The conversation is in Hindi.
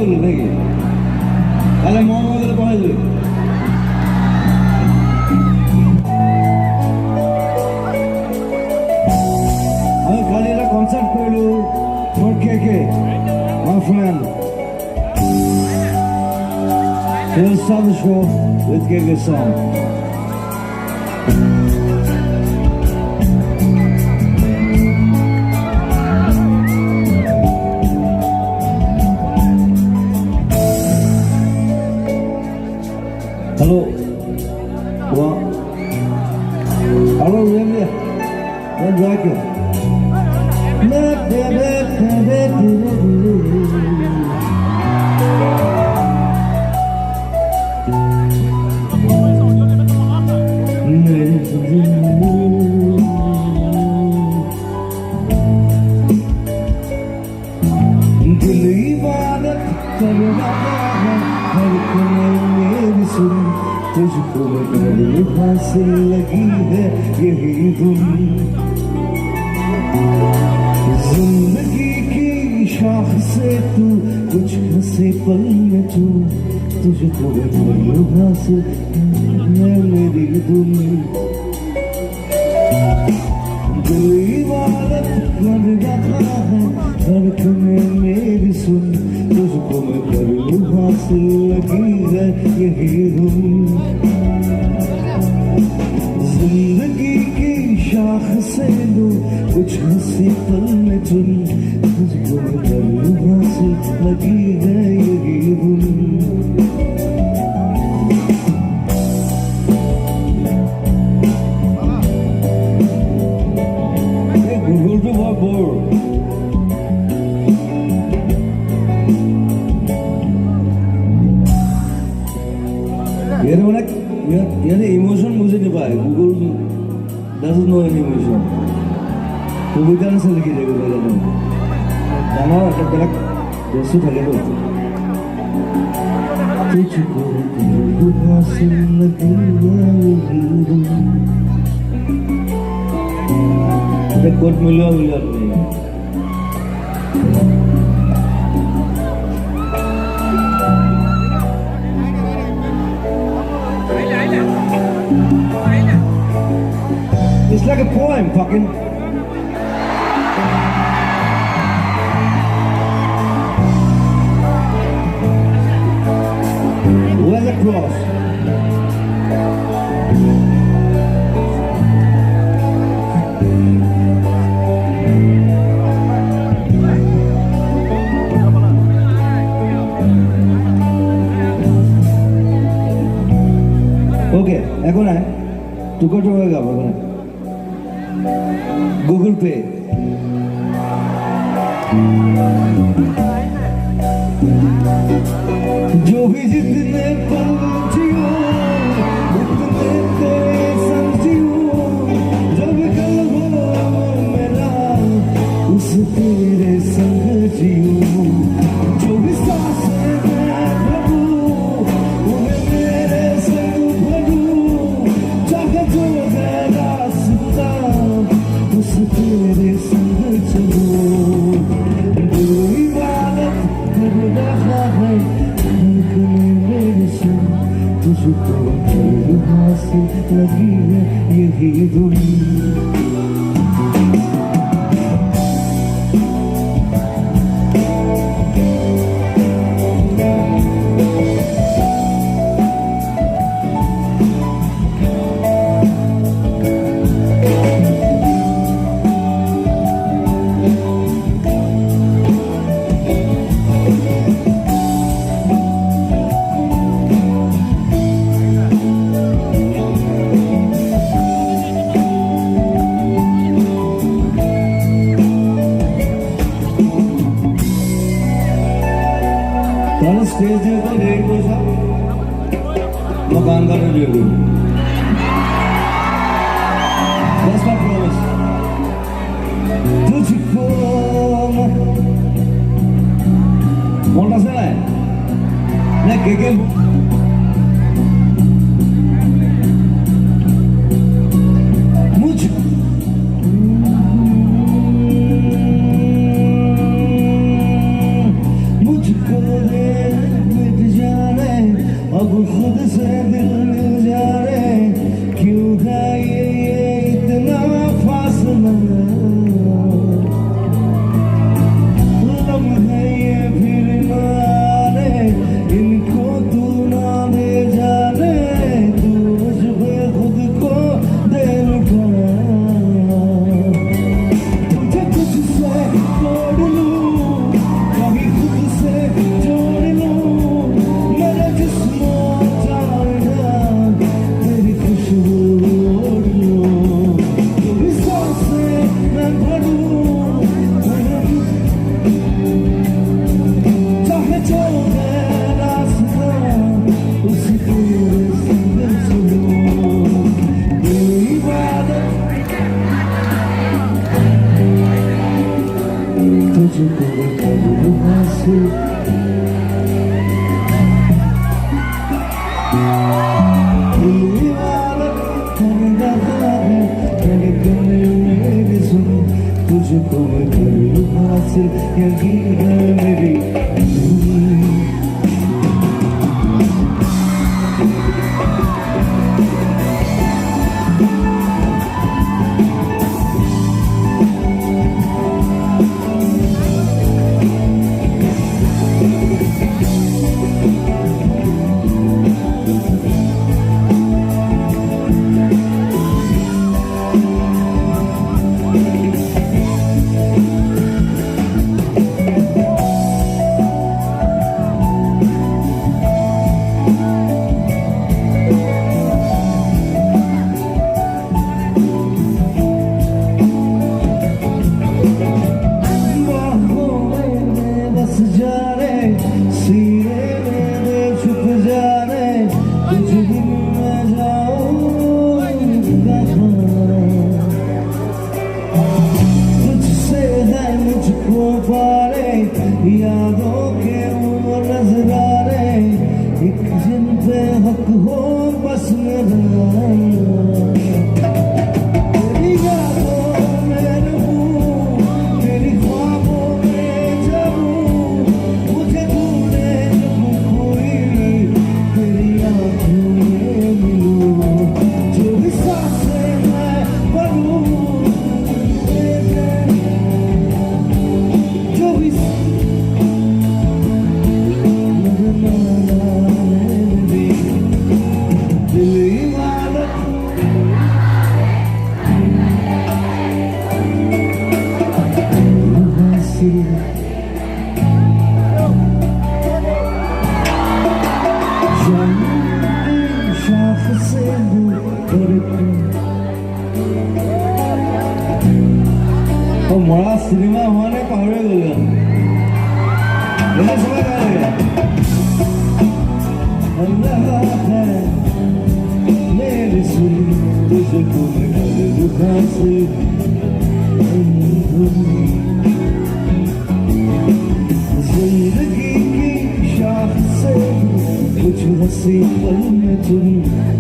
বলবো নাকি? তাহলে মোহাম্মদের পড়াই দেবে। আমি খালি একটা কনসার্ট করলু ফর কে my friend. He'll start the show with KK song. Hello. What? Hello, Remy. What do I do? तुझको मेरे फांसी लगी है यही धुन जिंदगी की शाख से तू कुछ हंसे पल में तू तुझको मेरे फांसी है मेरी धुन दिल इबादत कर रहा है धड़कने मेरी सुन तुझको मेरे फांसी लगी है यही धुन जिंदगी की शाख से लो कुछ हंसी पल में चुन तुझको मेरे से लगी है यही धुन गूगल पे बहुत बोर यानी इमोशन मुझे नहीं पाए Google doesn't know any emotion कविता से लिखी जाएगी मेरे नाम गाना একটা ব্যাক বস্তু থাকে তো तुझको तेरे फांसी लगी है कोट मिला नहीं It's like a poem, fucking. Where's the cross? Okay, এখন আয় টুকরো হয়ে যাবো এখন गूगल पे जो भी जितने पल जियो उतने तेरे संग जियो जब कल हो मेरा उस तेरे संग जियो जो भी सांसें मैं भरूं उन्हें मेरे संग भरूं चाहे जो है रास्ता उस तेरे संग चलो दिल इबादत कर रहा है धड़कने मेरी सुन तुझको मेरे फांसी लगी है यही धुन स्टेज देता एक पैसा मकान का रेडियो That's my promise तुझको मोटा से ना है के मुझको तुझको दे मिट जाने अब खुद से दिल मिल जाने क्यों है ये इतना फासला लम्हे ये फिर ना आने इनको तू ना दे जाने तू मुझ पे खुद को दे लुटा तुझे तुझसे तोड़ लूं कभी खुद से जोड़ लूं मेरा जिस्म जाएगा तेरी खुशबू ओढ़ लूं तेरी सांसें मैं भरूं चाहे जो है रास्ता उसी तेरे संग चलूं तेरी इबादत तुझको कबूल हासिल तेरी इबादत कर रहा है धड़कन मेरी सुन तुझको कबूल हासिल यकीन है मेरी यादों के वो नजरारे एक जिन पे हक हो बस मेरा तेरी यादों में रहूं तेरी ख्वाबों में जाऊं मुझे ढूंढे जब कोई तेरी आंखों में मिलूं जो भी सांसें मैं भरूं जो भी मरा सिनेमा होने पाहरे गया समय अल्लाह है मेरी सुन तुझको मैं कर दुखा से जिंदगी की शाख से कुछ हंसी पल में तुम